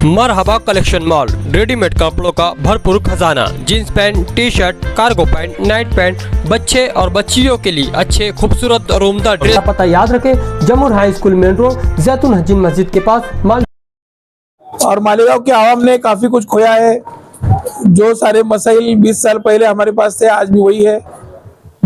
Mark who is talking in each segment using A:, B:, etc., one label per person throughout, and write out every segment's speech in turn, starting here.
A: मरहबा collection mall, readymade कपड़ों का भरपूर खजाना। Jeans pant, T shirt, cargo pant, night pant, बच्चे और बच्चियों के लिए अच्छे खूबसूरत और उम्दा ड्रेस।
B: पता याद रखें, जमुर हाई स्कूल मेन रोड, जैतून हजीन मस्जिद के पास।
C: और मालेगांव के आवाम ने काफी कुछ खोया है। जो सारे मसाइल 20 साल पहले हमारे पास थे, आज भी वही है।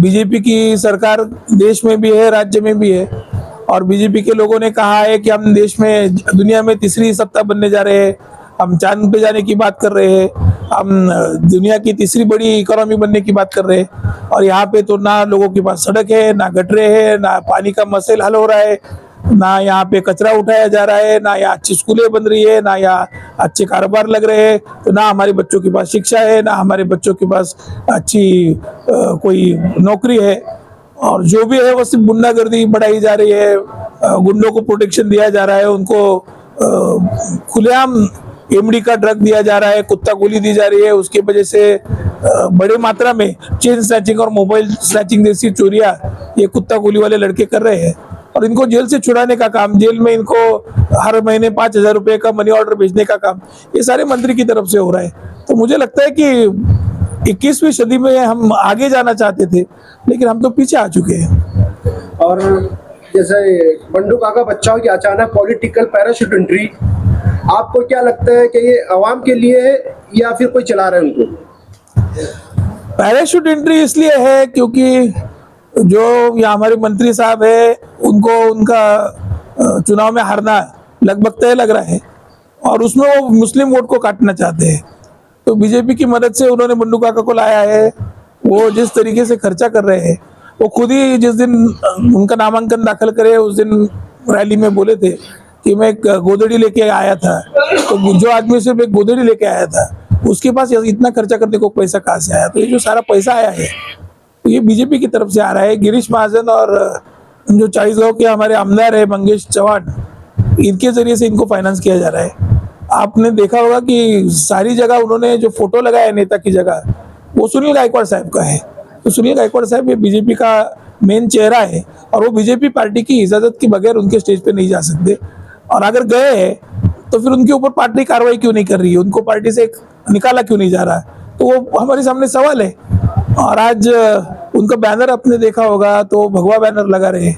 C: बीजेपी की सरकार देश में भी है, राज्य में भी है, और बीजेपी के लोगों ने कहा है कि हम देश में, दुनिया में तीसरी सत्ता बनने जा रहे हैं। हम चांद पे जाने की बात कर रहे हैं, हम दुनिया की तीसरी बड़ी इकोनॉमी बनने की बात कर रहे हैं। और यहाँ पे तो ना लोगों के पास सड़क है, ना गटरे है, ना पानी का मसला हल हो रहा है, ना यहाँ पे कचरा उठाया जा रहा है, ना यहाँ अच्छी स्कूलें बन रही है, ना यहाँ अच्छे कारोबार लग रहे हैं। तो ना हमारे बच्चों के पास शिक्षा है, ना हमारे बच्चों के पास अच्छी कोई नौकरी है। और जो भी है वो सिर्फ गुंडागर्दी बढ़ाई जा रही है, गुंडों को प्रोटेक्शन दिया जा रहा है, उनको खुलेआम एमडी का ड्रग दिया जा रहा है, कुत्ता गोली दी जा रही है। उसकी वजह से बड़े मात्रा में चेन स्नैचिंग और मोबाइल स्नैचिंग जैसी चोरियां ये कुत्ता गोली वाले लड़के कर रहे हैं। और इनको जेल से छुड़ाने का काम, जेल में इनको हर महीने 5,000 रुपए का मनी ऑर्डर भेजने का काम, ये सारे मंत्री की तरफ से हो रहा है। तो मुझे लगता है कि 21वीं सदी में हम आगे जाना चाहते थे, लेकिन हम तो पीछे आ चुके हैं।
D: और जैसे बंडू काका बच्चाओं की अचानक पॉलिटिकल पैराशूट एंट्री, आपको क्या लगता है कि ये आवाम के लिए है या फिर कोई चला रहा है उनको?
C: पैराशूट एंट्री इसलिए है क्योंकि जो यहाँ हमारे मंत्री साहब है, उनको उनका चुनाव में हारना लगभग तय लग रहा है, और उसमें वो मुस्लिम वोट को काटना चाहते हैं। तो बीजेपी की मदद से उन्होंने बंडू काका को लाया है। वो जिस तरीके से खर्चा कर रहे हैं, वो खुद ही जिस दिन उनका नामांकन दाखिल करे, उस दिन रैली में बोले थे कि मैं एक गोदड़ी लेके आया था। तो जो आदमी सिर्फ एक गोदड़ी लेके आया था, उसके पास इतना खर्चा करने को पैसा कहाँ से आया? तो ये जो सारा पैसा आया है, तो ये बीजेपी की तरफ से आ रहा है। गिरीश महाजन और जो 40 गांव के हमारे आमदार है मंगेश चौहान, इनके जरिए से इनको फाइनेंस किया जा रहा है। आपने देखा होगा कि सारी जगह उन्होंने जो फोटो लगाया नेता की जगह, वो सुनील गायकवाड़ साहब का है। तो सुनील गायकवाड़ साहब ये बीजेपी का मेन चेहरा है, और वो बीजेपी पार्टी की इजाजत के बगैर उनके स्टेज पे नहीं जा सकते। और अगर गए हैं तो फिर उनके ऊपर पार्टी कार्रवाई क्यों नहीं कर रही है, उनको पार्टी से निकाला क्यों नहीं जा रहा? तो वो हमारे सामने सवाल है। और आज उनका बैनर आपने देखा होगा, तो भगवा बैनर लगा रहे,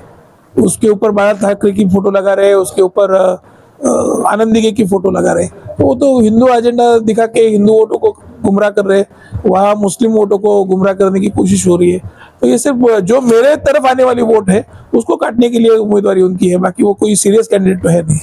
C: उसके ऊपर बाला ठाकरे की फोटो लगा रहे, उसके ऊपर आनंद दिघे की फोटो लगा रहे। तो वो तो हिंदू एजेंडा दिखा के हिंदू वोटों को गुमराह कर रहे, वहाँ मुस्लिम वोटों को गुमराह करने की कोशिश हो रही है। तो ये सिर्फ जो मेरे तरफ आने वाली वोट है, उसको काटने के लिए उम्मीदवारी उनकी है, बाकी वो कोई सीरियस कैंडिडेट तो है नहीं।